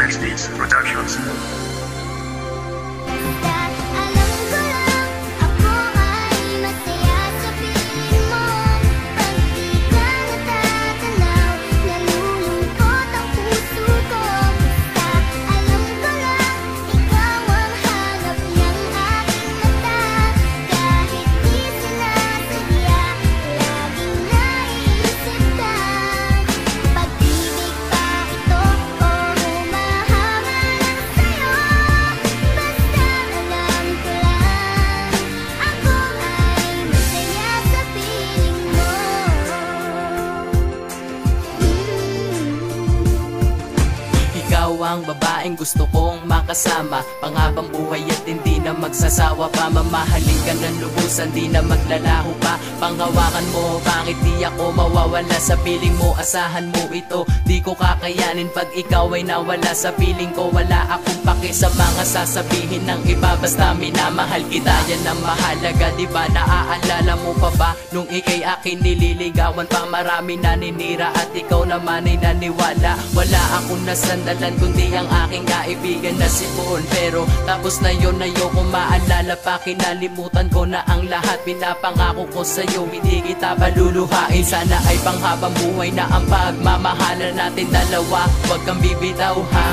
Flex Beats Productions. Ang babaeng gusto kong makasama, panghabang buhay at hindi na magsasawa pa. Mamahalin ka ng lubusan, di na maglalaho pa. Panghawakan mo, bakit di ako mawawala sa piling mo? Asahan mo ito, di ko kakayanin pag ikaw ay nawala sa piling ko. Wala akong pake sa mga sasabihin ng iba, basta minamahal kita, yan ang mahalaga. Diba naaalala mo pa ba nung ikay akin nililigawan pa? Marami naninira at ikaw naman ay naniwala. Wala akong nasandalan kundi ang aking kaibigan na si Bon. Pero tapos na yun, ayoko maalala pa. Kinalimutan ko na ang lahat. Pinapangako ko sa'yo, hindi kita paluluhain. Sana ay panghabang buhay na ang pagmamahalan natin dalawa. Huwag kang bibitaw ha.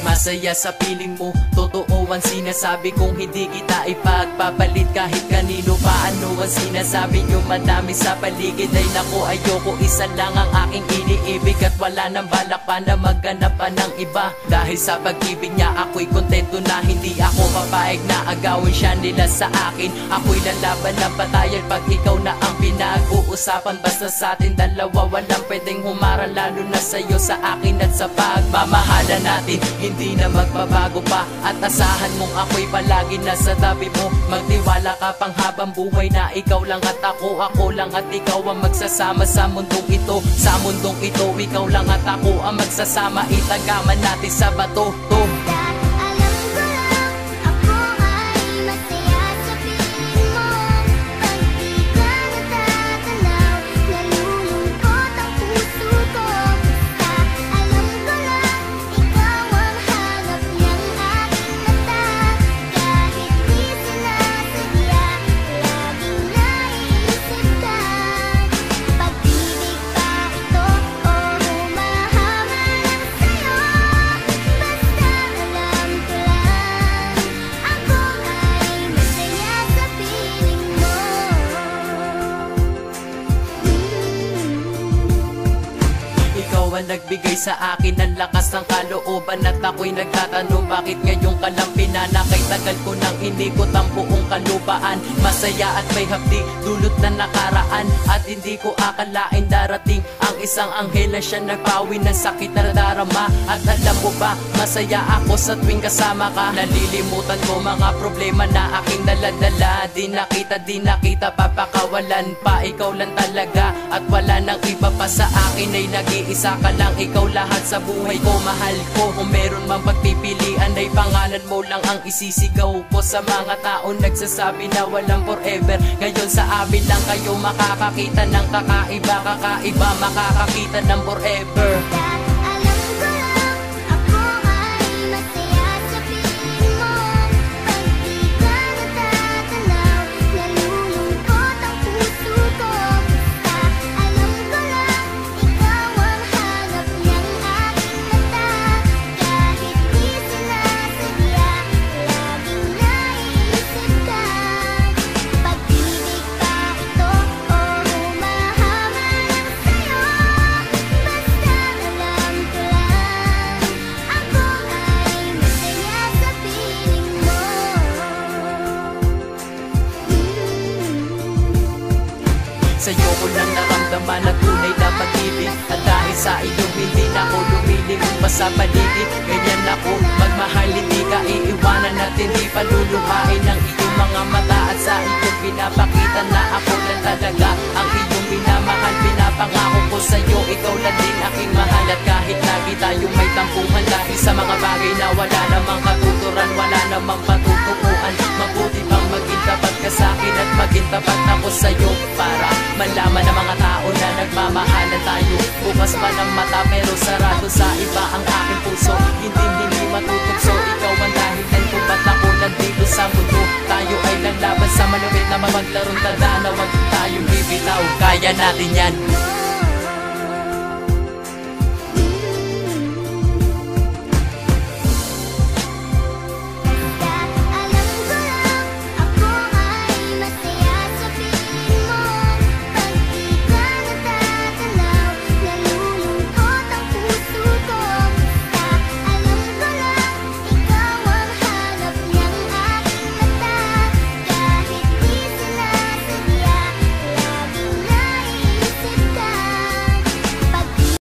Masaya sa piling mo, totoo ang sinasabi kong hindi kita ipagpapalit kahit kanino pa. Ano ang sinasabi nyo? Madami sa paligid ay naku, ayoko, isa lang ang aking iniibig. At wala nang balak pa na maghanap pa ng iba. Dahil sa pag-ibig niya ako'y kontento na, hindi ako papayag na agawin siya nila sa akin. Ako'y lalaban ng patayan pag ikaw na ang pinag-uusapan. Basta sa atin dalawa walang pwedeng humarang, lalo na sa'yo, sa akin at sa pagmamahalan natin. Hindi na magbabago pa at asahan mong ako'y palagi nasa tabi mo. Magtiwala ka panghabang buhay na ikaw lang at ako lang at ikaw ang magsasama sa mundong ito. Sa mundong ito, ikaw lang at ako ang magsasama. Itagaman natin sa bato to. Nagbigay sa akin ng lakas ng kalooban at ako'y nagtatanong bakit ngayon ka lang pinanakay. Tagal ko nang inikot ang buong kalupaan, masaya at may hapdi dulot na nakaraan. At hindi ko akalain darating ang isang anghel na siya nagpawi ng sakit na darama. At alam mo ba, masaya ako sa tuwing kasama ka. Nalilimutan ko mga problema na aking daladala. Di nakita papakawalan pa, ikaw lang talaga at wala nang iba pa sa akin. Ay nag-iisa ka lang, ikaw lahat sa buhay ko, mahal ko. Kung meron mang pagpipilian ay pangalan mo lang ang isisigaw ko. Sa mga taon nagsasabi na walang forever, ngayon sa amin lang kayo makakakita ng kakaiba. Kakaiba makakakita ng forever. Pag-ibig pa ito o humahamak sa'yo, basta alam sa iyo, hindi na ako lumilimot pa sa paligid. Ganyan ako magmahal, hindi ka iiwanan at hindi paluluhain ng iyong mga mata. At sa iyong pinapakita na ako lang talaga ang iyong minamahal. Pinapangako ko sa'yo, ikaw lang din aking mahal. At kahit lagi tayong may tampuhan dahil sa mga bagay na wala namang katuturan, wala namang patutukuan, mabuti pang maging tapat ka sa'kin at maging tapat ako sa'yo, para malaman ng mga tao na nagmamahalan tayo. Bukas pa ng mata pero sarado sa iba ang aking puso. Hindi matutugso, ikaw ang dahilan kung ba't ako nandito sa mundo. Tayo ay lalaban sa malupit na mapaglarong tanda na wag tayong bibitaw. Kaya natin yan.